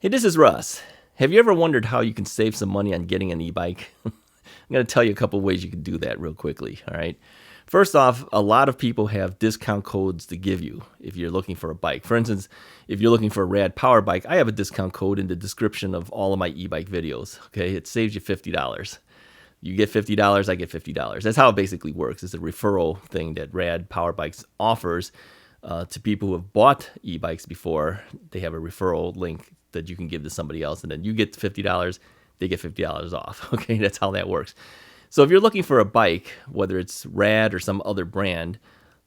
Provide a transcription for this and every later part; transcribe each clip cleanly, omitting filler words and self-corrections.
Hey, this is Russ. Have you ever wondered how you can save some money on getting an e-bike? I'm going to tell you a couple ways you can do that real quickly, all right? First off, a lot of people have discount codes to give you if you're looking for a bike. For instance, if you're looking for a rad power bike, I have a discount code in the description of all of my e-bike videos, okay? It saves you $50. You get $50, I get $50. That's how it basically works. It's a referral thing that Rad Power Bikes offers to people who have bought e-bikes before. They have a referral link that you can give to somebody else, and then you get $50, they get $50 off. Okay, that's how that works. So if you're looking for a bike, whether it's Rad or some other brand,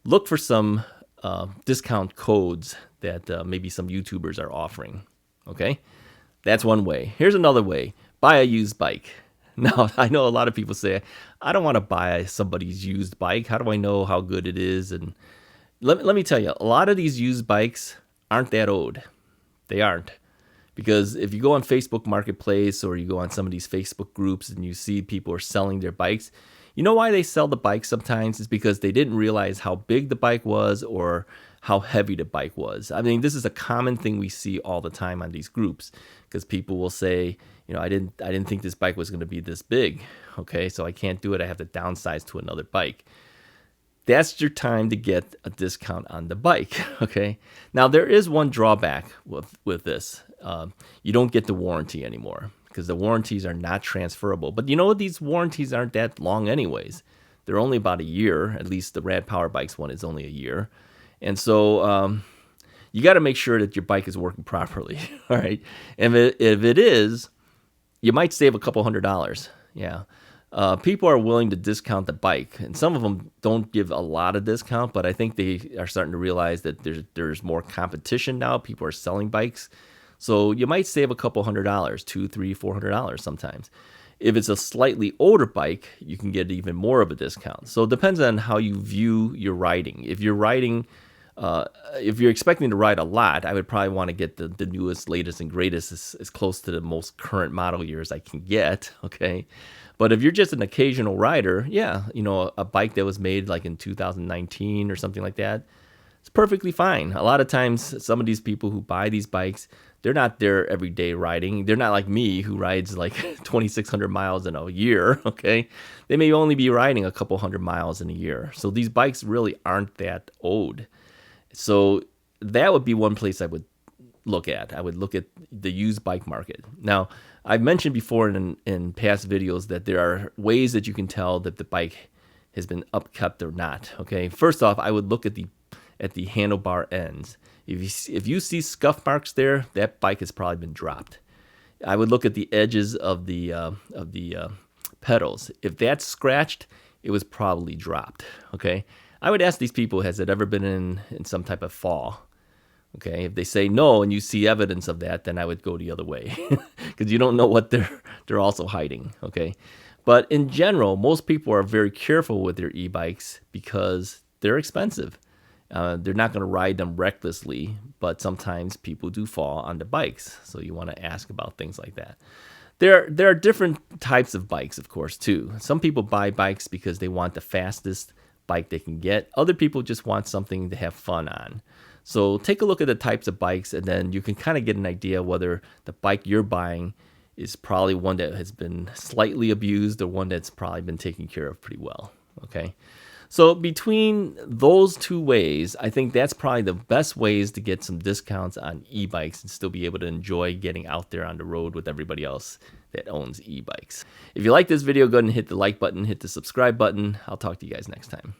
look for some discount codes that maybe some YouTubers are offering. Okay, that's one way. Here's another way: buy a used bike. Now, I know a lot of people say, I don't want to buy somebody's used bike. How do I know how good it is? And let me tell you, a lot of these used bikes aren't that old. They aren't. Because if you go on Facebook Marketplace or you go on some of these Facebook groups and you see people are selling their bikes, you know why they sell the bike sometimes? It's because they didn't realize how big the bike was or how heavy the bike was. I mean, this is a common thing we see all the time on these groups because people will say, you know, I didn't think this bike was going to be this big. Okay, so I can't do it. I have to downsize to another bike. That's your time to get a discount on the bike. Okay. Now there is one drawback with this. You don't get the warranty anymore because the warranties are not transferable. But you know what? These warranties aren't that long anyways. They're only about a year. At least the Rad Power Bikes one is only a year. And so you got to make sure that your bike is working properly. All right. And if it is, you might save a couple $100. Yeah. People are willing to discount the bike, and some of them don't give a lot of discount, but I think they are starting to realize that there's more competition now. People are selling bikes, so you might save a couple $100, $200, $300, $400 sometimes. If it's a slightly older bike, you can get even more of a discount. So it depends on how you view your riding. If you're riding, if you're expecting to ride a lot, I would probably want to get the newest, latest, and greatest as close to the most current model years I can get, okay? But if you're just an occasional rider, yeah, you know, a bike that was made like in 2019 or something like that, it's perfectly fine. A lot of times, some of these people who buy these bikes, they're not there every day riding. They're not like me who rides like 2,600 miles in a year, okay? They may only be riding a couple hundred miles in a year. So these bikes really aren't that old. So that would be one place I would look at. I would look at the used bike market. Now, I've mentioned before in past videos that there are ways that you can tell that the bike has been upkept or not. Okay, first off, I would look at the handlebar ends. If you see scuff marks there, that bike has probably been dropped. I would look at the edges of the pedals. If that's scratched, it was probably dropped. Okay, I would ask these people, has it ever been in some type of fall? Okay, if they say no and you see evidence of that, then I would go the other way because you don't know what they're also hiding. Okay, but in general, most people are very careful with their e-bikes because they're expensive. They're not going to ride them recklessly, but sometimes people do fall on the bikes, so you want to ask about things like that. There are different types of bikes, of course, too. Some people buy bikes because they want the fastest bike they can get. Other people just want something to have fun on. So take a look at the types of bikes, and then you can kind of get an idea whether the bike you're buying is probably one that has been slightly abused or one that's probably been taken care of pretty well. Okay, so between those two ways, I think that's probably the best ways to get some discounts on e-bikes and still be able to enjoy getting out there on the road with everybody else that owns e-bikes. If you like this video, go ahead and hit the like button, hit the subscribe button. I'll talk to you guys next time.